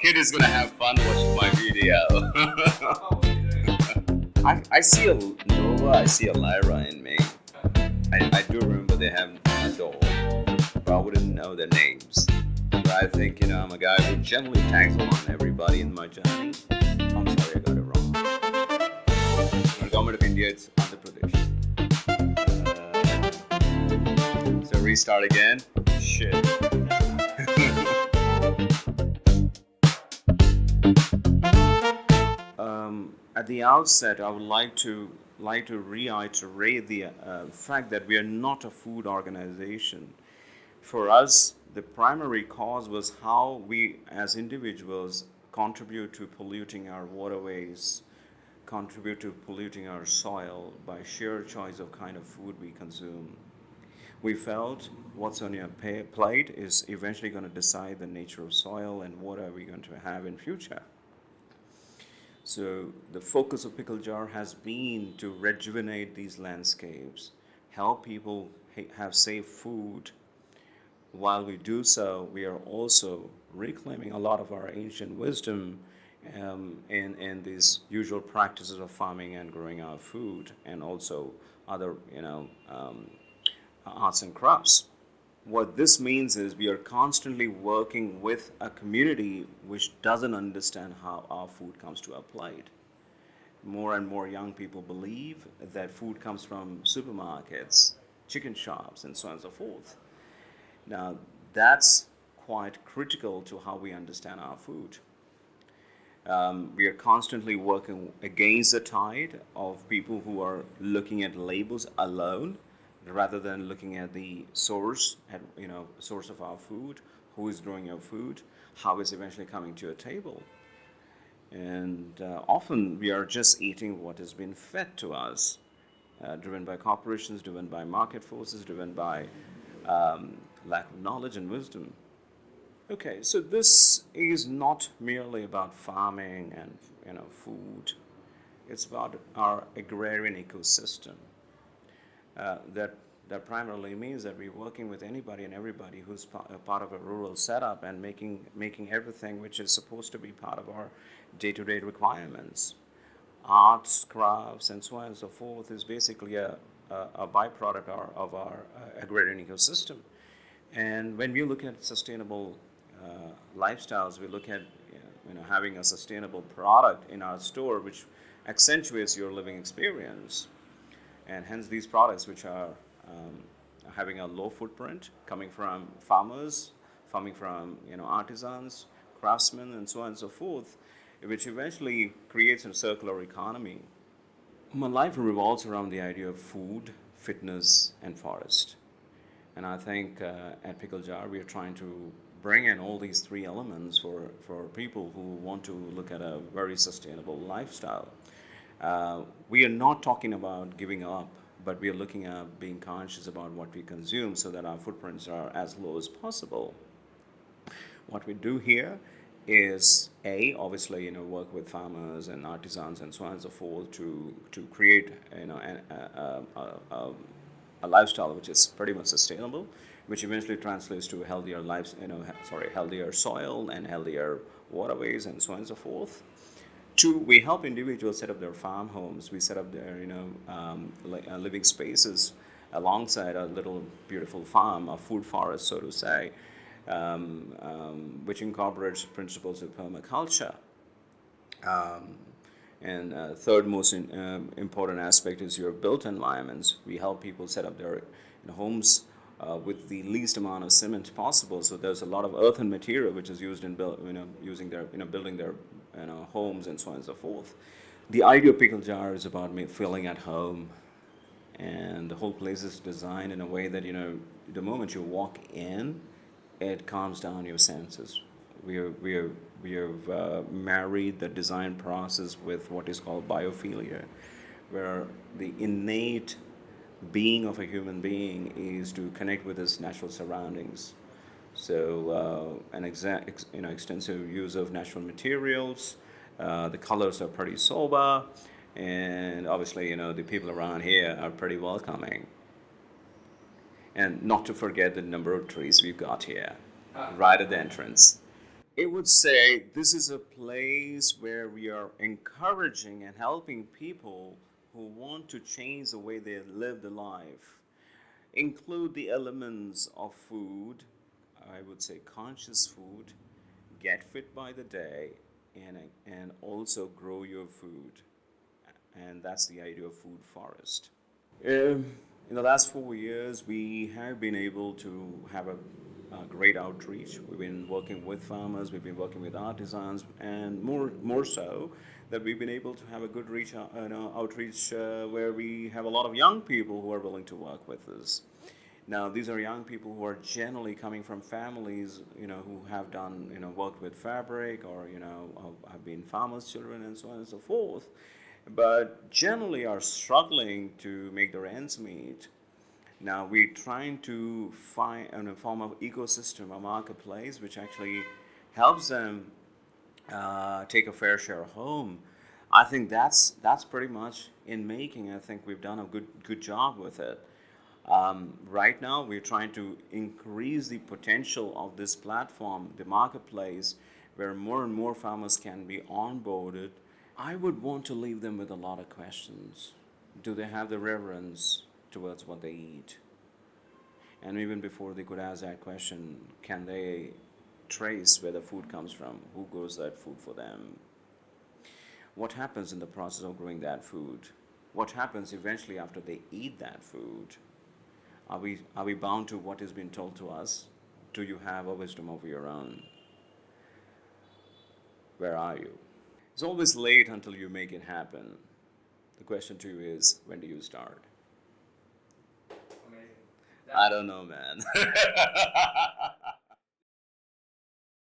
kid is gonna have fun watching my video. I see a Nova, I see a Lyra in me. I do remember they have a dog, but I wouldn't know their names. But I think, I'm a guy who generally tags along everybody in my journey. I'm sorry, I got it wrong. The government of India, it's Andhra Pradesh. So restart again. Shit. At the outset, I would like to reiterate the fact that we are not a food organization. For us, the primary cause was how we, as individuals, contribute to polluting our waterways, contribute to polluting our soil by sheer choice of kind of food we consume. We felt what's on your plate is eventually going to decide the nature of soil and what are we going to have in future. So the focus of Pickle Jar has been to rejuvenate these landscapes, help people have safe food. While we do so, we are also reclaiming a lot of our ancient wisdom in these usual practices of farming and growing our food, and also other, arts and crafts. What this means is we are constantly working with a community which doesn't understand how our food comes to our plate. More and more young people believe that food comes from supermarkets, chicken shops, and so on and so forth. Now, that's quite critical to how we understand our food. We are constantly working against the tide of people who are looking at labels alone rather than looking at the source, source of our food, who is growing our food, how it's eventually coming to your table. And often we are just eating what has been fed to us, driven by corporations, driven by market forces, driven by lack of knowledge and wisdom. Okay, so this is not merely about farming and food. It's about our agrarian ecosystem. That primarily means that we're working with anybody and everybody who's part of a rural setup and making everything which is supposed to be part of our day-to-day requirements. Arts, crafts, and so on and so forth is basically a byproduct of our agrarian ecosystem. And when we look at sustainable lifestyles, we look at having a sustainable product in our store which accentuates your living experience. And hence these products which are having a low footprint, coming from farmers, coming from artisans, craftsmen, and so on and so forth, which eventually creates a circular economy. My life revolves around the idea of food, fitness, and forest. And I think at Pickle Jar we are trying to bring in all these three elements for people who want to look at a very sustainable lifestyle. We are not talking about giving up, but we are looking at being conscious about what we consume so that our footprints are as low as possible. What we do here is obviously work with farmers and artisans and so on and so forth to create a lifestyle which is pretty much sustainable, which eventually translates to healthier healthier soil and healthier waterways and so on and so forth. Two, we help individuals set up their farm homes. We set up their, living spaces alongside a little beautiful farm, a food forest, so to say, which incorporates principles of permaculture. And third most important aspect is your built environments. We help people set up their homes with the least amount of cement possible. So there's a lot of earthen material which is used in building their homes and so on and so forth. The idea of Pickle Jar is about feeling at home, and the whole place is designed in a way that the moment you walk in, it calms down your senses. We have married the design process with what is called biophilia, where the innate being of a human being is to connect with his natural surroundings. So an extensive use of natural materials. The colors are pretty sober, and obviously the people around here are pretty welcoming. And not to forget the number of trees we've got here, right at the entrance. It would say this is a place where we are encouraging and helping people who want to change the way they live their life, include the elements of food, I would say conscious food, get fit by the day, and also grow your food. And that's the idea of food forest. In the last 4 years, we have been able to have a great outreach. We've been working with farmers, we've been working with artisans, and more so that we've been able to have a good outreach where we have a lot of young people who are willing to work with us. Now, these are young people who are generally coming from families, who have done, worked with fabric or, have been farmers' children and so on and so forth, but generally are struggling to make their ends meet. Now, we're trying to find a form of ecosystem, a marketplace, which actually helps them take a fair share home. I think that's pretty much in making. I think we've done a good job with it. Right now, we're trying to increase the potential of this platform, the marketplace, where more and more farmers can be onboarded. I would want to leave them with a lot of questions. Do they have the reverence towards what they eat? And even before they could ask that question, can they trace where the food comes from? Who grows that food for them? What happens in the process of growing that food? What happens eventually after they eat that food? Are we bound to what has been told to us? Do you have a wisdom of your own? Where are you? It's always late until you make it happen. The question to you is, when do you start? Amazing. I don't know, man.